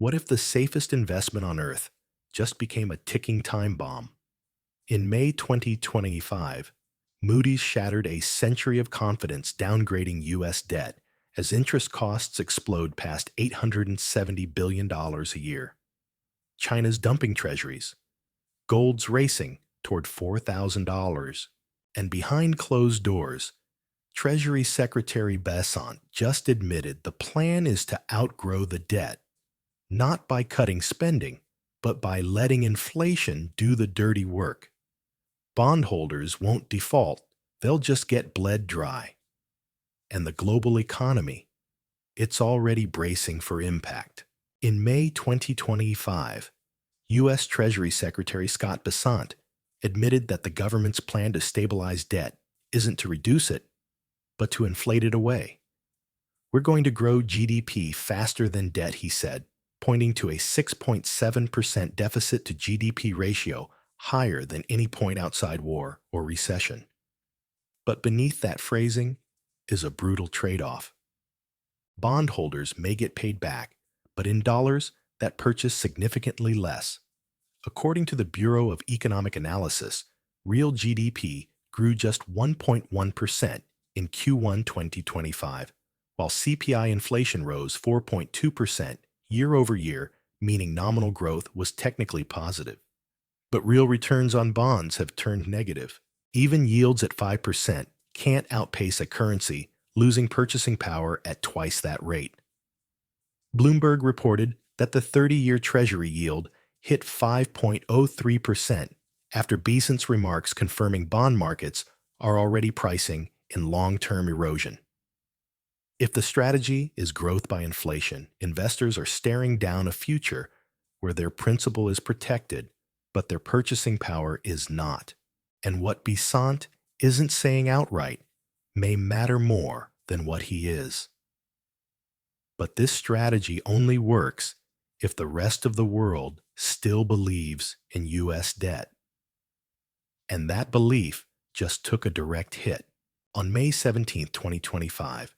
What if the safest investment on Earth just became a ticking time bomb? In May 2025, Moody's shattered a century of confidence downgrading U.S. debt as interest costs explode past $870 billion a year. China's dumping treasuries, gold's racing toward $4,000, and behind closed doors, Treasury Secretary Besant just admitted the plan is to outgrow the debt, not by cutting spending, but by letting inflation do the dirty work. Bondholders won't default, they'll just get bled dry. And the global economy, it's already bracing for impact. In May 2025, U.S. Treasury Secretary Scott Bessent admitted that the government's plan to stabilize debt isn't to reduce it, but to inflate it away. We're going to grow GDP faster than debt, he said, pointing to a 6.7% deficit to GDP ratio, higher than any point outside war or recession. But beneath that phrasing is a brutal trade-off. Bondholders may get paid back, but in dollars, that purchase significantly less. According to the Bureau of Economic Analysis, real GDP grew just 1.1% in Q1 2025, while CPI inflation rose 4.2% year over year, meaning nominal growth was technically positive. But real returns on bonds have turned negative. Even yields at 5% can't outpace a currency losing purchasing power at twice that rate. Bloomberg reported that the 30-year Treasury yield hit 5.03% after Besant's remarks confirming bond markets are already pricing in long-term erosion. If the strategy is growth by inflation, investors are staring down a future where their principal is protected, but their purchasing power is not. And what Besant isn't saying outright may matter more than what he is. But this strategy only works if the rest of the world still believes in U.S. debt. And that belief just took a direct hit. On May 17, 2025,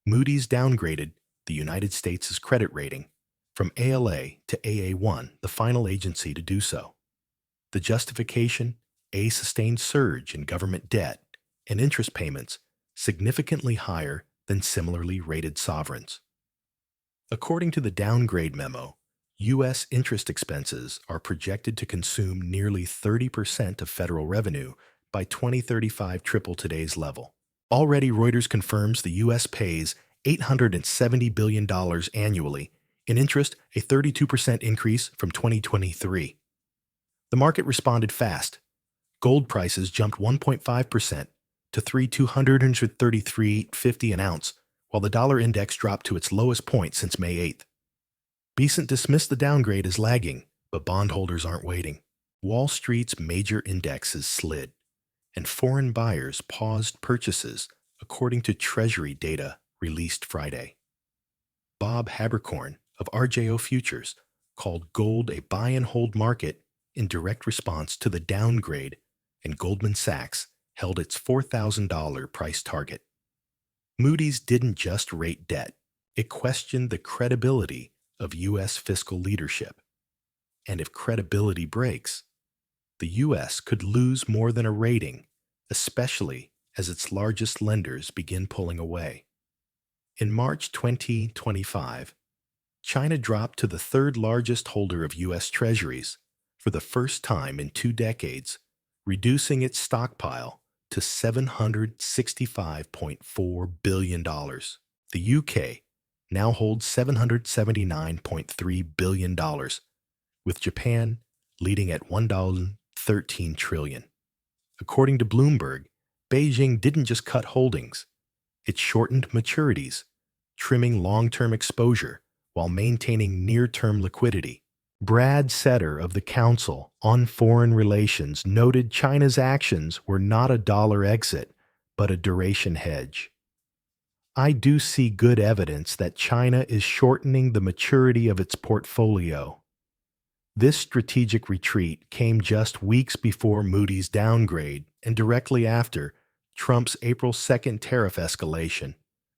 Moody's downgraded the United States' credit rating from AAA to AA1, the final agency to do so. The justification: a sustained surge in government debt and interest payments significantly higher than similarly rated sovereigns. According to the Downgrade memo, U.S. interest expenses are projected to consume nearly 30% of federal revenue by 2035 triple today's level. Already, Reuters confirms the U.S. pays $870 billion annually in interest, a 32% increase from 2023. The market responded fast. Gold prices jumped 1.5% to $233.50 an ounce, while the dollar index dropped to its lowest point since May 8th. Besant dismissed the downgrade as lagging, but bondholders aren't waiting. Wall Street's major indexes slid, and foreign buyers paused purchases, according to Treasury data released Friday. Bob Habercorn of RJO Futures called gold a buy-and-hold market in direct response to the downgrade, and Goldman Sachs held its $4,000 price target. Moody's didn't just rate debt, it questioned the credibility of U.S. fiscal leadership. And if credibility breaks, the U.S. could lose more than a rating, especially as its largest lenders begin pulling away. In March 2025, China dropped to the third largest holder of U.S. Treasuries for the first time in 2 decades, reducing its stockpile to $765.4 billion. The UK now holds $779.3 billion, with Japan leading at $1.13 trillion. According to Bloomberg, Beijing didn't just cut holdings, it shortened maturities, trimming long-term exposure while maintaining near-term liquidity. Brad Setter of the Council on Foreign Relations noted China's actions were not a dollar exit, but a duration hedge. I do see good evidence that China is shortening the maturity of its portfolio. This strategic retreat came just weeks before Moody's downgrade and directly after Trump's April 2nd tariff escalation,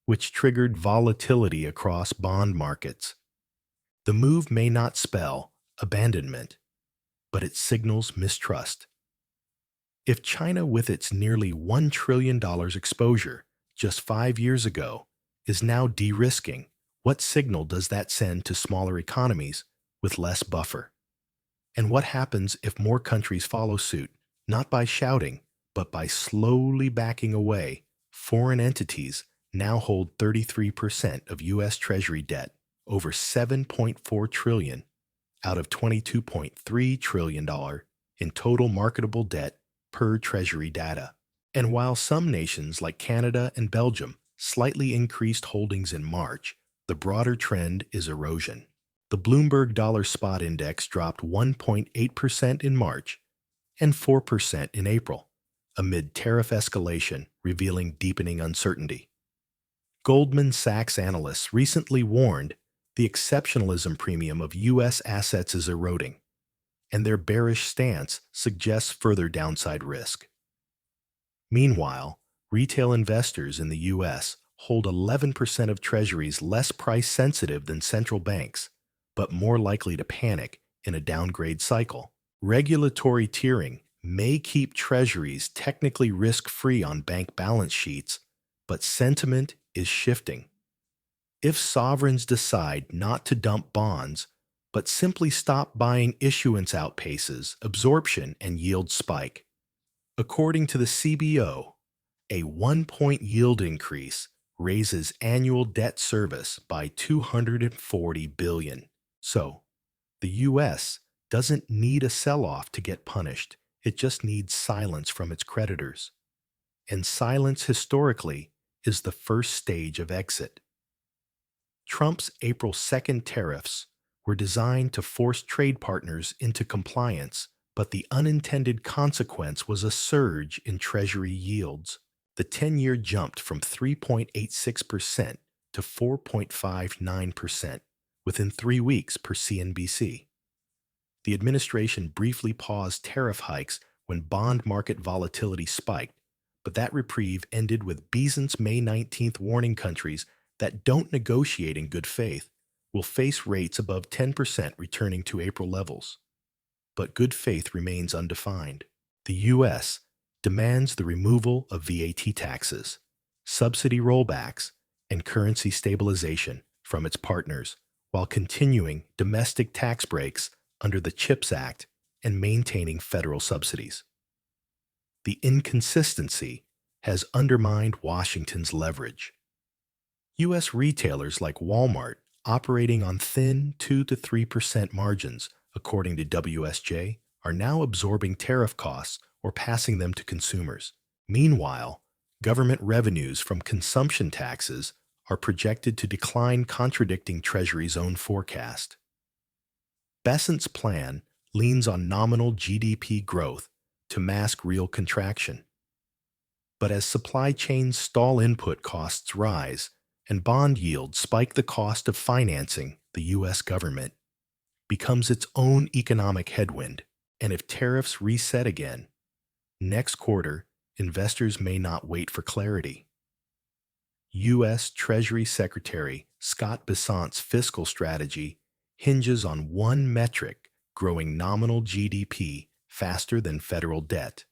which triggered volatility across bond markets. The move may not spell abandonment, but it signals mistrust. If China, with its nearly $1 trillion exposure just 5 years ago, is now de-risking, what signal does that send to smaller economies with less buffer? And what happens if more countries follow suit, not by shouting, but by slowly backing away? Foreign entities now hold 33% of U.S. Treasury debt, over $7.4 trillion out of $22.3 trillion in total marketable debt per Treasury data. And while some nations like Canada and Belgium slightly increased holdings in March, the broader trend is erosion. The Bloomberg Dollar Spot Index dropped 1.8% in March and 4% in April, amid tariff escalation revealing deepening uncertainty. Goldman Sachs analysts recently warned the exceptionalism premium of U.S. assets is eroding, and their bearish stance suggests further downside risk. Meanwhile, retail investors in the U.S. hold 11% of treasuries less price-sensitive than central banks, but more likely to panic in a downgrade cycle. Regulatory tiering may keep treasuries technically risk-free on bank balance sheets, but sentiment is shifting. If sovereigns decide not to dump bonds, but simply stop buying issuance outpaces, absorption and yield spike. According to the CBO, a 1-point yield increase raises annual debt service by $240 billion. So, the U.S. doesn't need a sell-off to get punished. It just needs silence from its creditors. And silence, historically, is the first stage of exit. Trump's April 2nd tariffs were designed to force trade partners into compliance, but the unintended consequence was a surge in Treasury yields. The 10-year jumped from 3.86% to 4.59% within 3 weeks per CNBC. The administration briefly paused tariff hikes when bond market volatility spiked, but that reprieve ended with Beezen's May 19th warning countries that don't negotiate in good faith will face rates above 10% returning to April levels. But good faith remains undefined. The U.S. demands the removal of VAT taxes, subsidy rollbacks, and currency stabilization from its partners, while continuing domestic tax breaks under the CHIPS Act and maintaining federal subsidies. The inconsistency has undermined Washington's leverage. U.S. retailers like Walmart, operating on thin 2 to 3% margins, according to WSJ, are now absorbing tariff costs or passing them to consumers. Meanwhile, government revenues from consumption taxes are projected to decline, contradicting Treasury's own forecast. Besant's plan leans on nominal GDP growth to mask real contraction. But as supply chains stall, input costs rise, and bond yields spike, the cost of financing the U.S. government becomes its own economic headwind. And if tariffs reset again, next quarter, investors may not wait for clarity. U.S. Treasury Secretary Scott Bessant's fiscal strategy hinges on one metric: growing nominal GDP faster than federal debt.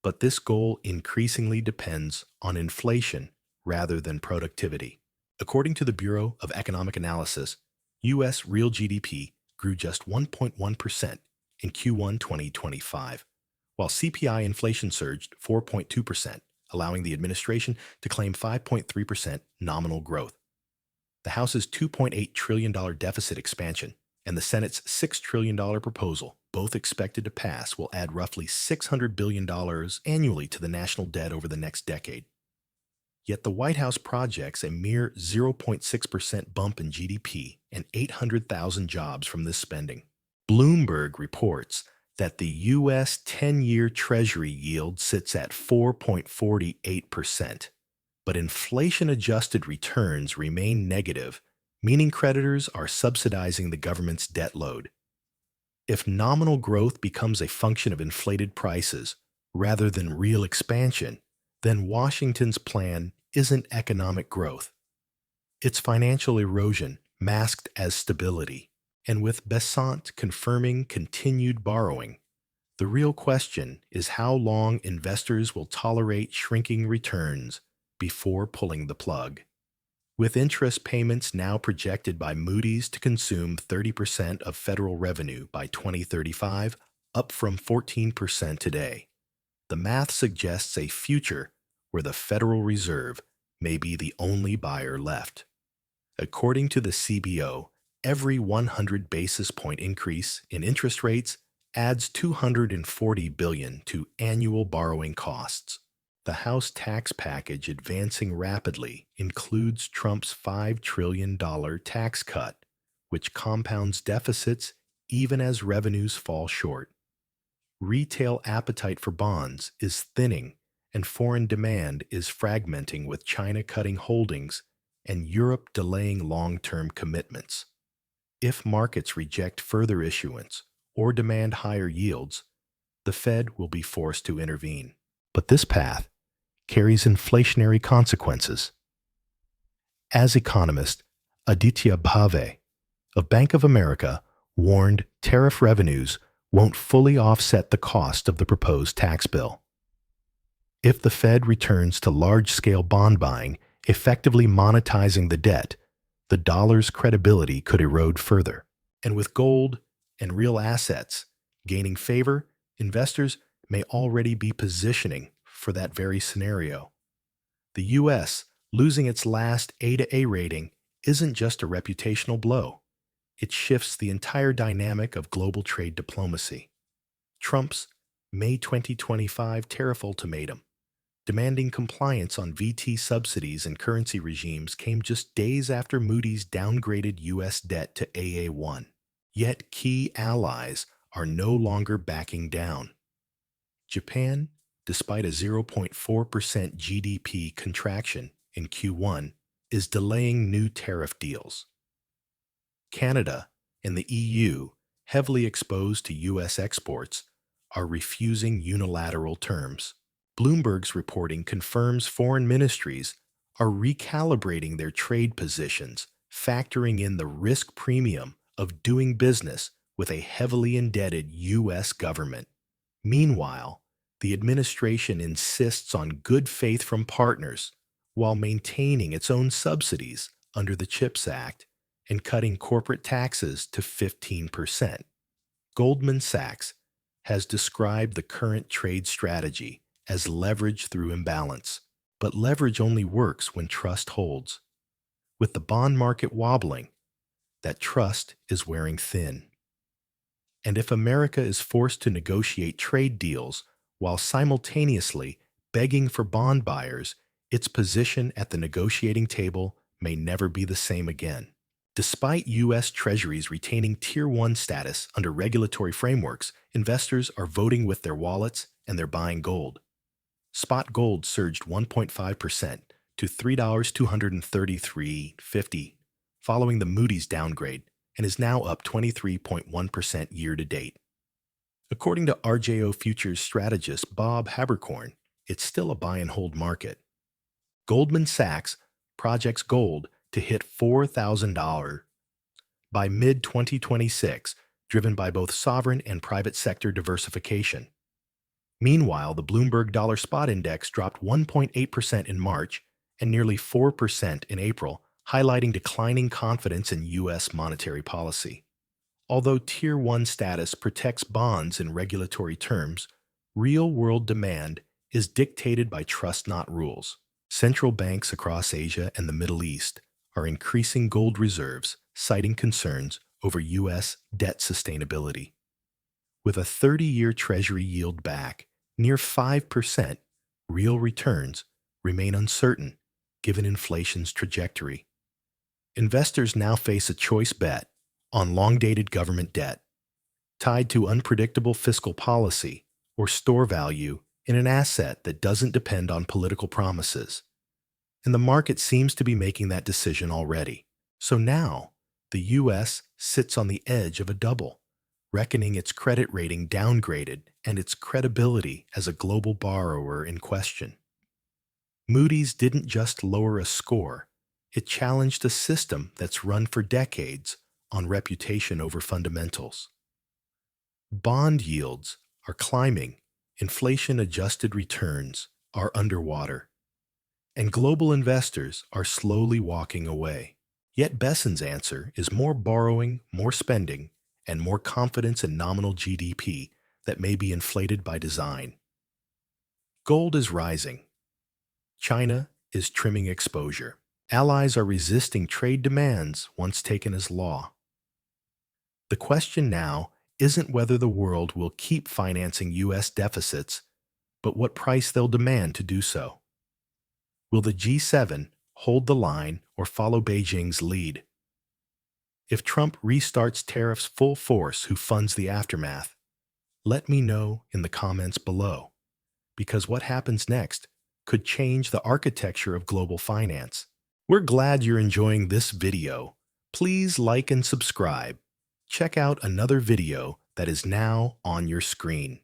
But this goal increasingly depends on inflation rather than productivity. According to the Bureau of Economic Analysis, U.S. real GDP grew just 1.1% in Q1 2025, while CPI inflation surged 4.2%, allowing the administration to claim 5.3% nominal growth. The House's $2.8 trillion deficit expansion and the Senate's $6 trillion proposal, both expected to pass, will add roughly $600 billion annually to the national debt over the next decade. Yet the White House projects a mere 0.6% bump in GDP and 800,000 jobs from this spending. Bloomberg reports that the U.S. 10-year Treasury yield sits at 4.48%, but inflation-adjusted returns remain negative, meaning creditors are subsidizing the government's debt load. If nominal growth becomes a function of inflated prices rather than real expansion, then Washington's plan isn't economic growth. It's financial erosion masked as stability, and with Besant confirming continued borrowing. The real question is how long investors will tolerate shrinking returns before pulling the plug. With interest payments now projected by Moody's to consume 30% of federal revenue by 2035, up from 14% today, the math suggests a future where the Federal Reserve may be the only buyer left. According to the CBO, every 100 basis point increase in interest rates adds $240 billion to annual borrowing costs. The House tax package advancing rapidly includes Trump's $5 trillion tax cut, which compounds deficits even as revenues fall short. Retail appetite for bonds is thinning, and foreign demand is fragmenting, with China cutting holdings and Europe delaying long-term commitments. If markets reject further issuance or demand higher yields, the Fed will be forced to intervene. But this path carries inflationary consequences. As economist Aditya Bhave of Bank of America warned, tariff revenues won't fully offset the cost of the proposed tax bill. If the Fed returns to large-scale bond buying, effectively monetizing the debt, the dollar's credibility could erode further. And with gold and real assets gaining favor, investors may already be positioning for that very scenario. The U.S. losing its last AAA rating isn't just a reputational blow. It shifts the entire dynamic of global trade diplomacy. Trump's May 2025 tariff ultimatum, demanding compliance on VT subsidies and currency regimes, came just days after Moody's downgraded U.S. debt to AA1. Yet key allies are no longer backing down. Japan, despite a 0.4% GDP contraction in Q1, is delaying new tariff deals. Canada and the EU, heavily exposed to U.S. exports, are refusing unilateral terms. Bloomberg's reporting confirms foreign ministries are recalibrating their trade positions, factoring in the risk premium of doing business with a heavily indebted U.S. government. Meanwhile, the administration insists on good faith from partners while maintaining its own subsidies under the CHIPS Act and cutting corporate taxes to 15%. Goldman Sachs has described the current trade strategy as leverage through imbalance, but leverage only works when trust holds. With the bond market wobbling, that trust is wearing thin. And if America is forced to negotiate trade deals while simultaneously begging for bond buyers, its position at the negotiating table may never be the same again. Despite U.S. Treasuries retaining Tier 1 status under regulatory frameworks, investors are voting with their wallets and they're buying gold. Spot gold surged 1.5% to $3,233.50 following the Moody's downgrade and is now up 23.1% year-to-date. According to RJO Futures strategist Bob Habercorn, it's still a buy-and-hold market. Goldman Sachs projects gold to hit $4,000 by mid-2026, driven by both sovereign and private sector diversification. Meanwhile, the Bloomberg Dollar Spot Index dropped 1.8% in March and nearly 4% in April, highlighting declining confidence in U.S. monetary policy. Although Tier 1 status protects bonds in regulatory terms, real-world demand is dictated by trust not rules. Central banks across Asia and the Middle East are increasing gold reserves, citing concerns over U.S. debt sustainability. With a 30-year Treasury yield back near 5%, real returns remain uncertain given inflation's trajectory. Investors now face a choice bet on long-dated government debt, tied to unpredictable fiscal policy or store value in an asset that doesn't depend on political promises. And the market seems to be making that decision already. So now, the U.S. sits on the edge of a double, reckoning its credit rating downgraded and its credibility as a global borrower in question. Moody's didn't just lower a score, It challenged a system that's run for decades on reputation over fundamentals. Bond yields are climbing, inflation-adjusted returns are underwater, and global investors are slowly walking away. Yet Besant's answer is more borrowing, more spending, and more confidence in nominal GDP that may be inflated by design. Gold is rising. China is trimming exposure. Allies are resisting trade demands once taken as law. The question now isn't whether the world will keep financing U.S. deficits, but what price they'll demand to do so. Will the G7 hold the line or follow Beijing's lead? If Trump restarts tariffs full force, who funds the aftermath? Let me know in the comments below, because what happens next could change the architecture of global finance. We're glad you're enjoying this video. Please like and subscribe. Check out another video that is now on your screen.